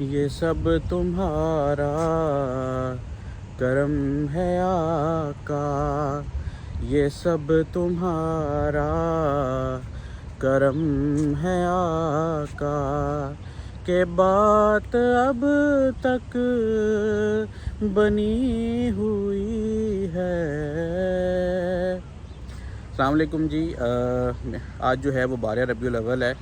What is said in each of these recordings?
ये सब तुम्हारा करम है आका, ये सब तुम्हारा करम है आका, के बात अब तक बनी हुई है। अस्सलाम वालेकुम जी। आज जो है वो 12 रबीउल अव्वल है।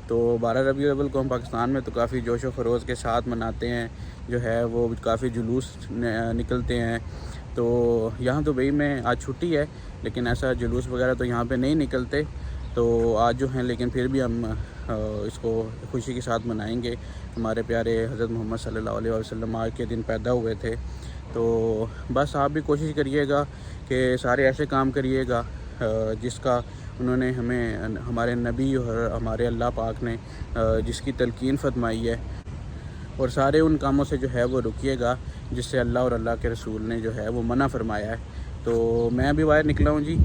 तो 12 रबीउल अव्वल को हम पाकिस्तान में तो काफ़ी जोश व ख़रोश के साथ मनाते हैं, जो है वो काफ़ी जुलूस निकलते हैं। तो यहाँ दुबई में आज छुट्टी है, लेकिन ऐसा जुलूस वगैरह तो यहाँ पे नहीं निकलते। तो आज जो हैं, लेकिन फिर भी हम इसको खुशी के साथ मनाएंगे। हमारे प्यारे हज़रत मोहम्मद सल्लल्लाहु अलैहि वसल्लम आज के दिन पैदा हुए थे। तो बस आप भी कोशिश करिएगा कि सारे ऐसे काम करिएगा जिसका उन्होंने हमें, हमारे नबी और हमारे अल्लाह पाक ने जिसकी तलकीन फरमाई है, और सारे उन कामों से जो है वो रुकिएगा जिससे अल्लाह और अल्लाह के रसूल ने जो है वो मना फरमाया है। तो मैं अभी बाहर निकला हूँ जी,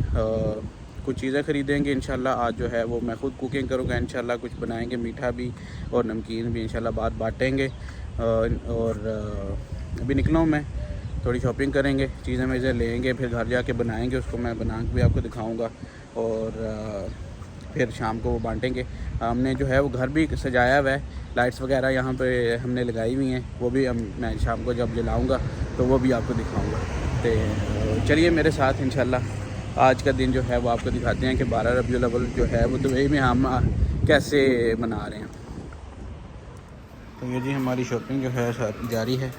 कुछ चीज़ें ख़रीदेंगे इंशाल्लाह। आज जो है वो मैं ख़ुद कुकिंग करूँगा इंशाल्लाह, कुछ बनाएंगे, मीठा भी और नमकीन भी इंशाल्लाह बाद बाँटेंगे। और अभी निकला हूँ मैं, थोड़ी शॉपिंग करेंगे, चीज़ें मेज़ें लेंगे, फिर घर जाके बनाएंगे, उसको मैं बना के भी आपको दिखाऊंगा। और फिर शाम को वो बांटेंगे। हमने जो है वो घर भी सजाया हुआ है, लाइट्स वगैरह यहाँ पे हमने लगाई हुई हैं, वो भी मैं शाम को जब जलाऊंगा तो वो भी आपको दिखाऊंगा। तो चलिए मेरे साथ इंशाल्लाह आज का दिन जो है वो आपको दिखाते हैं कि 12 रबीउल अव्वल जो है वो दुबई में हम कैसे मना रहे हैं। तो ये जी हमारी शॉपिंग जो है जारी है।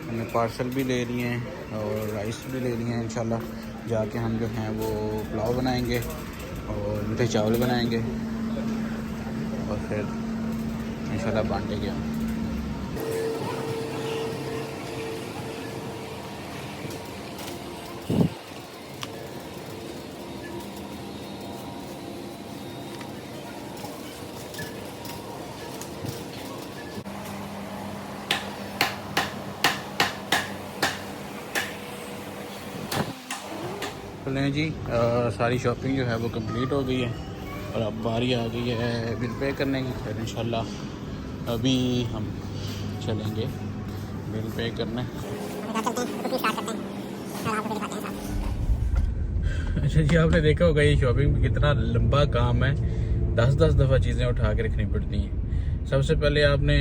हमने पार्सल भी ले लिए हैं और राइस भी ले लिए हैं। इंशाल्लाह जाके हम जो हैं वो पुलाव बनाएंगे और मीठे चावल बनाएंगे और फिर इंशाल्लाह बांटेंगे हम। चलें जी, सारी शॉपिंग जो है वो कंप्लीट हो गई है और अब बारी आ गई है बिल पे करने की। फिर इंशाल्लाह अभी हम चलेंगे बिल पे करने। अच्छा जी, आपने देखा होगा ये शॉपिंग में कितना लंबा काम है, 10-10 दफ़ा चीज़ें उठा के रखनी पड़ती हैं। सबसे पहले आपने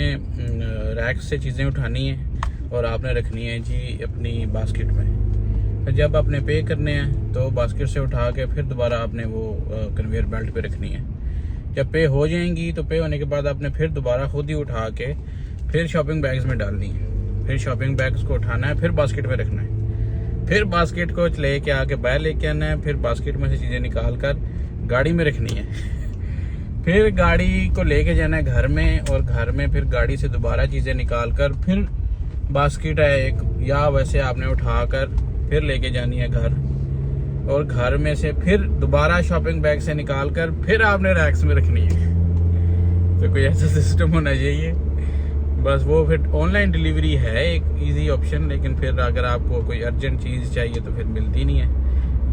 रैक से चीज़ें उठानी है और आपने रखनी है जी अपनी बास्केट में। फिर जब आपने पे करने हैं तो बास्केट से उठा के फिर दोबारा आपने वो कन्वेयर बेल्ट पे रखनी है। जब पे हो जाएंगी तो पे होने के बाद आपने फिर दोबारा खुद ही उठा के फिर शॉपिंग बैग्स में डालनी है। फिर शॉपिंग बैग्स को उठाना है, फिर बास्केट में रखना है, फिर बास्केट को ले के आके बाहर लेके आना है, फिर बास्केट में से चीज़ें निकाल कर गाड़ी में रखनी है। फिर गाड़ी को लेके जाना है घर में, और घर में फिर गाड़ी से दोबारा चीज़ें निकाल कर फिर बास्केट है एक, या वैसे आपने उठा कर फिर लेके जानी है घर, और घर में से फिर दोबारा शॉपिंग बैग से निकाल कर फिर आपने रैक्स में रखनी है। तो कोई ऐसा सिस्टम होना चाहिए। बस वो फिर ऑनलाइन डिलीवरी है एक इजी ऑप्शन, लेकिन फिर अगर आपको कोई अर्जेंट चीज़ चाहिए तो फिर मिलती नहीं है।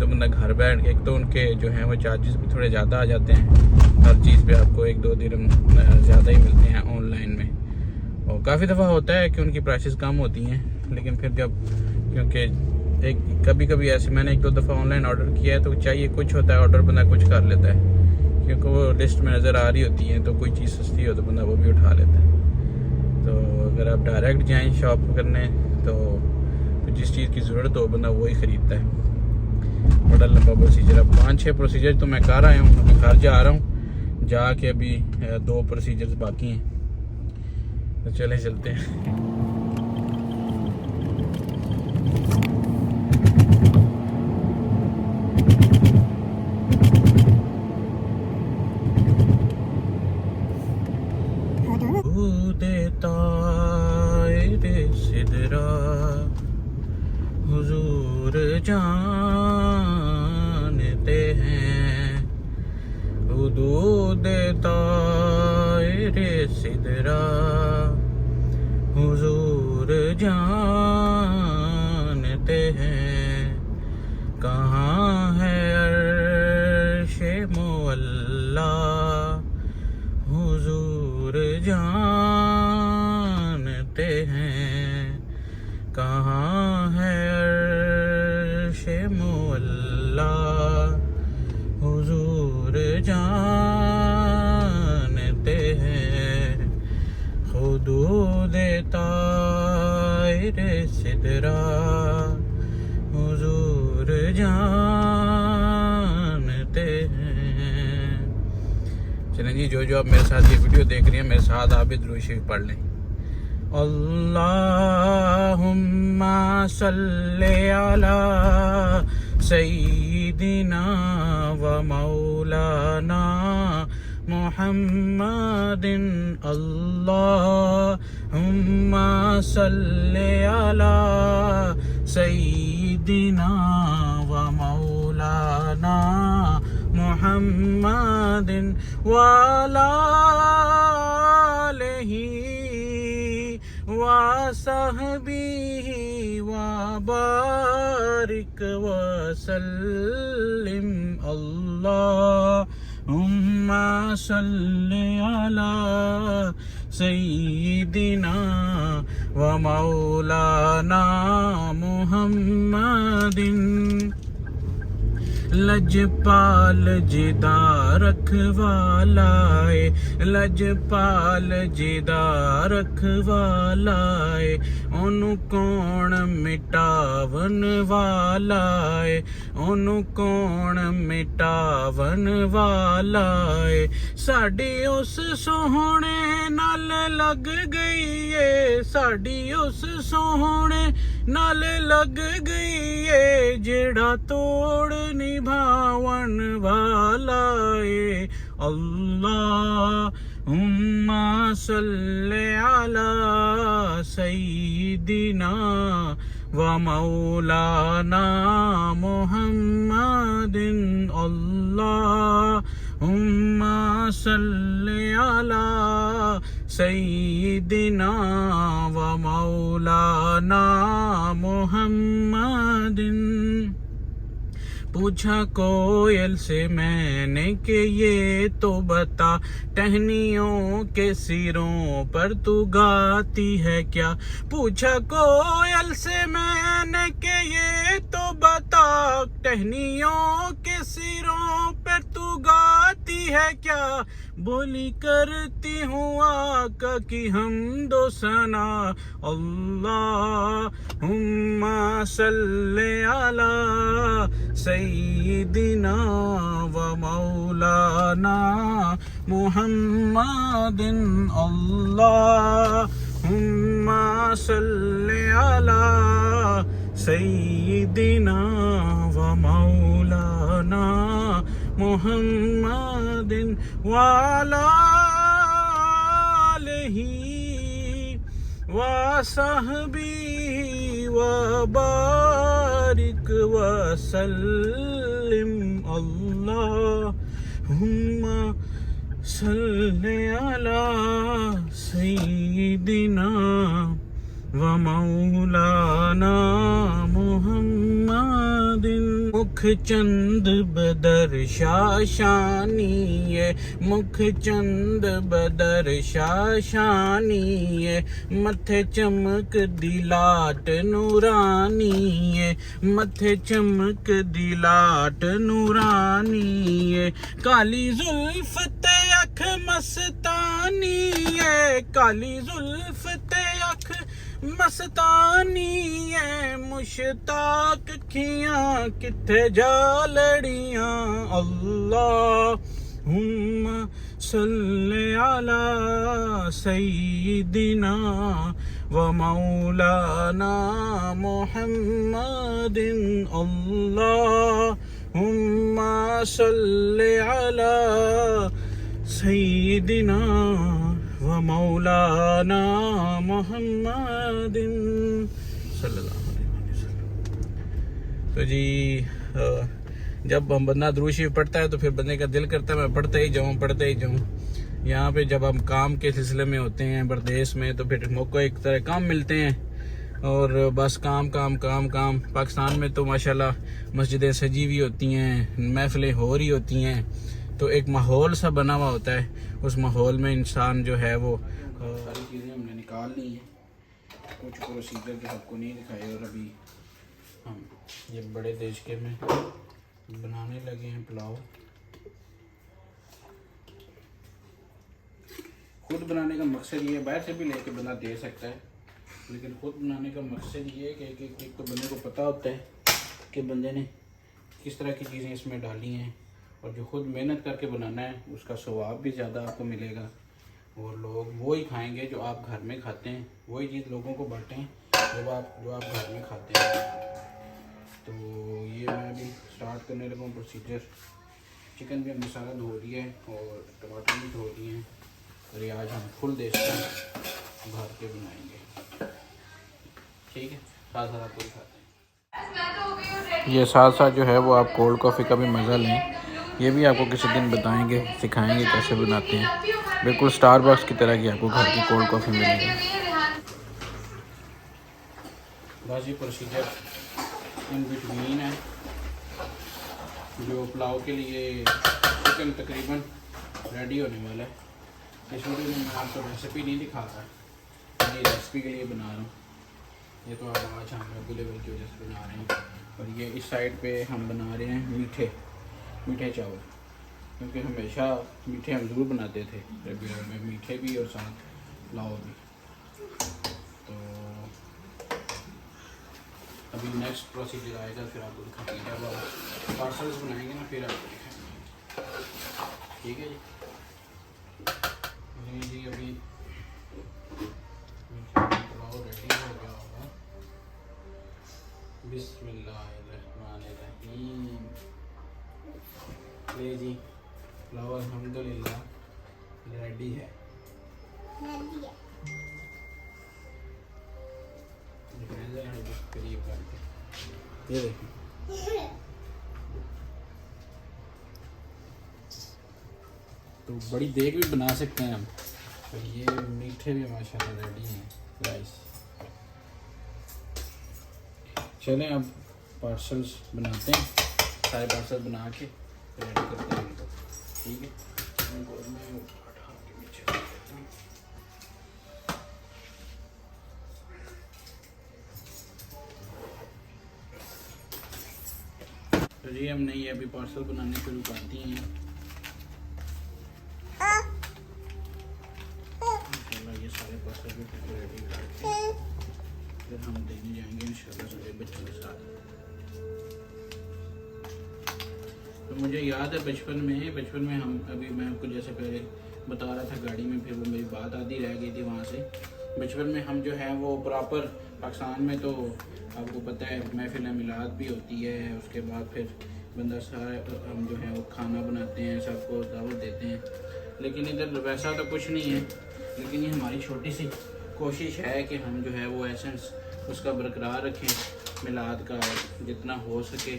तो बंदा घर बैठ, एक तो उनके जो हैं वो चार्जेस भी थोड़े ज़्यादा आ जाते हैं, हर चीज़ पे आपको 1-2 दिरहम ज़्यादा ही मिलते हैं ऑनलाइन में। और काफ़ी दफ़ा होता है कि उनकी प्राइसेस कम होती हैं, लेकिन फिर जब, क्योंकि एक कभी कभी ऐसे मैंने 1-2 दफ़ा ऑनलाइन ऑर्डर किया है तो चाहिए कुछ होता है, ऑर्डर बंदा कुछ कर लेता है, क्योंकि वो लिस्ट में नज़र आ रही होती है। तो कोई चीज़ सस्ती हो तो बंदा वो भी उठा लेता है। तो अगर आप डायरेक्ट जाएं शॉप करने तो जिस चीज़ की ज़रूरत हो बंदा वही ख़रीदता है। बड़ा लंबा प्रोसीजर, अब 5-6 प्रोसीजर तो मैं कर आया हूँ, अभी घर जा रहा हूँ, जाके अभी 2 प्रोसीजर्स बाकी हैं। तो चले चलते हैं। सिदरा हुजूर जानते हैं, हुदूद तायरे सिदरा हुजूर जानते हैं, कहाँ है अर्शे मुअल्ला हुजूर जानते हैं, कहाँ है अर्श मुअल्ला हुजूर जानते हैं, हुदूद ताइर सिदरा हुजूर जानते हैं। चलें जी, जो आप मेरे साथ ये वीडियो देख रही हैं, मेरे साथ आप भी दुरूद शरीफ पढ़ लें। अल्लाहुम्मा सल्ले अला सय्यिदिना व मौलाना मुहम्मदिन, अल्लाहुम्मा सल्ले अला सय्यिदिना व मौलाना मुहम्मदिन व अला आलिहि व सहबिहि व बारिक व सल्लिम। अल्लाहुम्मा सल्ली अला सय्यिदिना व मौलाना मुहम्मदिन। लजपाल जिदा रखवालाए, लजपाल जिदा रखवालाए, ओनू कौन मिटावन वालाए, ओनू कौन मिटावन वालाए। साड़ी उस सोहणे नाल लग गई है, साड़ी उस सोहणे नाल लग गई है, जेड़ा तोड़ निभावन वाला है। अल्लाहुम्मा सल्ले अला सय्यिदिना व मौलाना मुहम्मदिन, अल्लाहुम्मा सल्ले अला सय्यिदिना व मौलाना मुहम्मदिन। पूछा कोयल से मैंने कि ये तो बता, टहनियों के सिरों पर तू गाती है क्या। पूछा कोयल से मैंने कि ये तो बता, टहनियों के सिरों पर तू गाती है क्या। बोली करती हूँ आका की हमदो सना, अल्लाहुम्मा सल्ले अला सय्यिदिना व मौलाना मुहम्मदिन, अल्लाहुम्मा सल्ले अला सय्यिदिना व मौलाना मुहम्मदिन व अला आलिहि व सहबिहि व बारिक व सल्लिम। अल्लाहुम्मा सल्ले अला सय्यिदिना व मौलाना मुहम्मदिन। मुख चंद बदर शाशानी है, मुख चंद बदर शाशानी है, मथे चमक दिलाट नूरानी है, मथे चमक दिलाट नूरानी है। काली जुल्फ ते अख मस्तानी है, काली जुल्फ ते अख मस्तानी है, मुश्ताक खियां किथे जा लड़ियां। अल्लाहुम्मा सल्ले अला सय्यिदिना व मौलाना मुहम्मदिन, अल्लाहुम्मा सल्ले अला सय्यिदिना व मौलाना मुहम्मदिन सल्लल्लाहु अलैहि वसल्लम। तो जी जब हम बंदा दुरूद शरीफ पढ़ता है तो फिर बंदे का दिल करता है मैं पढ़ते ही जाऊँ। यहाँ पे जब हम काम के सिलसिले में होते हैं परदेश में तो फिर मौका एक तरह काम मिलते हैं और बस काम। पाकिस्तान में तो माशाल्लाह मस्जिदें सजी हुई होती हैं, महफिलें हो रही होती हैं, तो एक माहौल सा बना हुआ होता है। उस माहौल में इंसान जो है वो सारी चीज़ें हमने निकाल ली हैं कुछ प्रोसीजर जो आपको नहीं दिखाए, और अभी हम ये बड़े देश के में बनाने लगे हैं पुलाव। खुद बनाने का मकसद ये है, बाहर से भी लेके बंदा दे सकता है, लेकिन खुद बनाने का मकसद ये है कि एक तो बंदे को पता होता है कि बंदे ने किस तरह की चीज़ें इसमें डाली हैं, और जो खुद मेहनत करके बनाना है उसका स्वाब भी ज़्यादा आपको मिलेगा, और लोग वो ही खाएंगे जो आप घर में खाते हैं। वही चीज़ लोगों को बांटें जो आप घर में खाते हैं। तो ये मैं अभी स्टार्ट करने लगा हूँ प्रोसीजर। चिकन भी मसाला धो दिया है और टमाटर भी धो दिए हैं, और ये आज हम फुल देश का भर के बनाएंगे। ठीक है, साथ साथ आपको दिखाते हैं। ये साथ साथ जो है वो आप कोल्ड कॉफ़ी का भी मज़ा लें। ये भी आपको किसी दिन बताएंगे, सिखाएंगे कैसे बनाते हैं। बिल्कुल स्टारबक्स की तरह की आपको घर की कोल्ड कॉफ़ी मिलेगी। बस ये प्रोसीजर इन बिटवीन है। जो पुलाव के लिए चिकन तकरीबन रेडी होने वाला है। इस वीडियो में मैं आपको रेसिपी नहीं दिखा रहा, मैं रेसिपी के लिए बना रहा हूँ। ये तो आप आज हम रबी लेवल की वजह से बना रहे हैं। और ये इस साइड पे हम बना रहे हैं मीठे चावल, क्योंकि हमेशा मीठे हम ज़रूर बनाते थे रबी लेवल में, मीठे भी और साथ पुलाव भी। तो अभी नेक्स्ट प्रोसीजर आएगा, फिर आपको दिखाएंगे। जब आप पार्सल्स बनाएंगे ना फिर आपको दिखाएंगे। ठीक है जी, अभी पुलाव रेडी हो गया होगा। बिस्मिल्लाहिर्रहमानिर्रहीम। ले जी, पुलाव अल्हम्दुलिल्लाह रेडी है। करीब करके ये देखिए, तो बड़ी देग भी बना सकते हैं हम। तो ये मीठे भी माशाल्लाह रेडी हैं राइस। चलें अब पार्सल्स बनाते हैं, सारे पार्सल बना के रेडी करते हैं इनको। ठीक है, इनको मैं उठा के नीचे रख देता हूँ। तो जी हमने ये अभी पार्सल बनाने शुरू कर दिए हैं। ये सारे पार्सल भी रेडी करके फिर हम देने जाएंगे इंशाल्लाह सारे बच्चों के साथ। तो मुझे याद है बचपन में हम अभी, मैं आपको जैसे पहले बता रहा था गाड़ी में, फिर वो मेरी बात आधी रह गई थी वहाँ से। बचपन में हम जो है वो प्रॉपर पाकिस्तान में तो आपको पता है महफिल मिलाद भी होती है, उसके बाद फिर बंदा सारा हम जो है वो खाना बनाते हैं, सबको दावत देते हैं। लेकिन इधर वैसा तो कुछ नहीं है, लेकिन ये हमारी छोटी सी कोशिश है कि हम जो है वो एसेंस उसका बरकरार रखें, मिलाद का जितना हो सके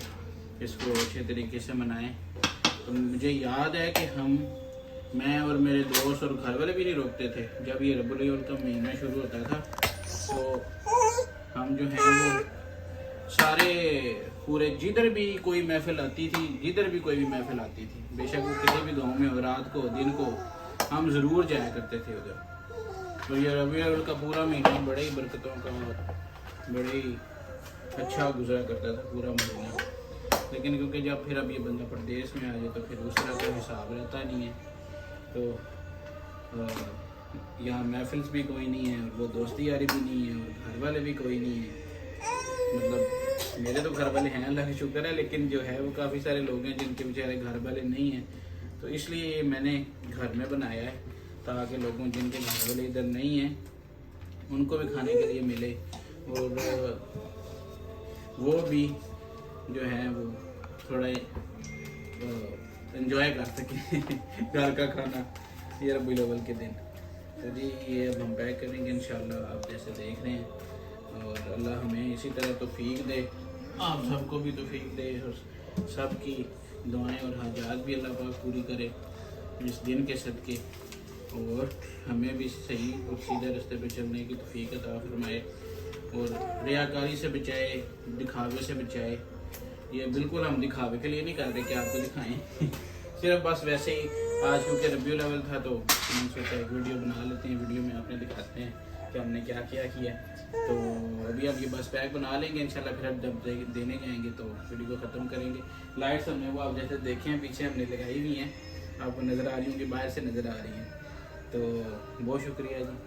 इसको अच्छे तरीके से मनाएं। तो मुझे याद है कि मैं और मेरे दोस्त और घर वाले भी नहीं रोकते थे। जब ये रबीउल अव्वल का महीना शुरू होता था तो हम जो है वो सारे पूरे जिधर भी कोई महफिल आती थी, बेशक वो किसी भी गांव में हो, रात को दिन को, हम ज़रूर जाया करते थे उधर। तो ये रबीउल अव्वल का पूरा महीना बड़े ही बरकतों का, बड़े ही अच्छा गुजरा करता था पूरा महीना। लेकिन क्योंकि जब फिर अब ये बंदा प्रदेश में आ जाए तो फिर उस तरह का हिसाब रहता नहीं है। तो यहाँ महफिल्स भी कोई नहीं है, और वो दोस्ती यारी भी नहीं है, और घर वाले भी कोई नहीं है। मतलब मेरे तो घर वाले हैं अल्लाह का शुक्र है, लेकिन जो है वो काफ़ी सारे लोग हैं जिनके बेचारे घर वाले नहीं हैं। तो इसलिए मैंने घर में बनाया है ताकि लोगों जिनके घर वाले इधर नहीं हैं उनको भी खाने के लिए मिले, और वो भी जो है वो थोड़ा एंजॉय कर सके घर का खाना ये रबीउल अव्वल के दिन। तो जी ये अब हम पैक करेंगे इंशाल्लाह, आप जैसे देख रहे हैं। और अल्लाह हमें इसी तरह तौफीक दे, आप सबको भी तौफीक दे, और सबकी दुआएं और हाजात भी अल्लाह पाक पूरी करे इस दिन के सदके, और हमें भी सही और सीधे रास्ते पे चलने की तौफीक अता फरमाए, और रियाकारी से बचाए, दिखावे से बचाए। ये बिल्कुल हम दिखावे के लिए नहीं कर रहे कि आपको दिखाएं सिर्फ बस वैसे ही आज क्योंकि रबीउल अव्वल था तो मैंने सोचा एक वीडियो बना लेते हैं, वीडियो में आपने दिखाते हैं कि हमने क्या क्या किया है। तो अभी हम ये बस पैक बना लेंगे इंशाल्लाह, फिर अब जब देने जाएंगे तो वीडियो को ख़त्म करेंगे। लाइट्स हमने वो आप जैसे देखे हैं पीछे हमने लगाई हुई हैं, आपको नज़र आ रही होंगी, बाहर से नज़र आ रही हैं। तो बहुत शुक्रिया जी।